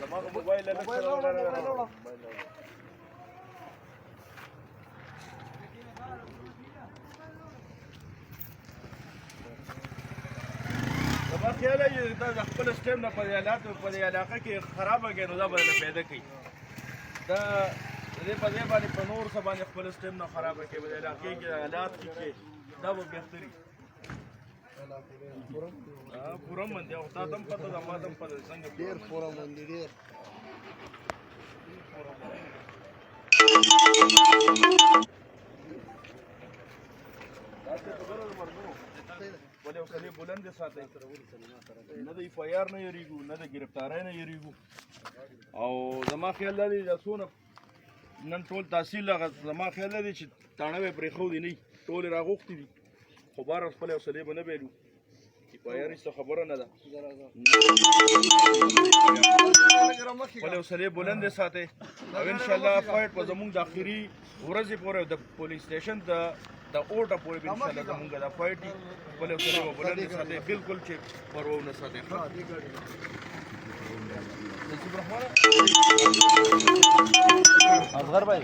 زما موبایل له سره زما خیال دی دا د خپل سټیم نه په دې حالاتو په دې علاقه کې خرابه کړي نو دا به پیدا کوي دا دې په دې باندې په نور څه باندې خپل سټیم نه خرابه کړي په دې علاقې کې حالات کې دا به بهتري پوره مندي او تا تم پته دا ما تم پته څنګه ډیر پوره مندي ډیر ولې بلند ساتي نه د اف آی آر نه یریږو نه د گرفتارۍ نه یریږو او زما خیال دی دا څونه نن ټول تحصیل زما خیال دی چې تاڼه به پرېښودي نه ټول راغوښتي دي خو بار خپل حوصلې به نه بیلو اف آی آر هېڅ خبره نه ده خپل حوصلې بلند ساتئ او انشاءالله فایټ به زموږ د اخري ورځې پورې د پولیس سټیشن د اوټه پورې به انشاءالله زموږ دا فایټ وي خپل حوصلې به بلند ساتئ بالکل چې پروا ونه ساتئ نصیب رحمان اصغر بھائی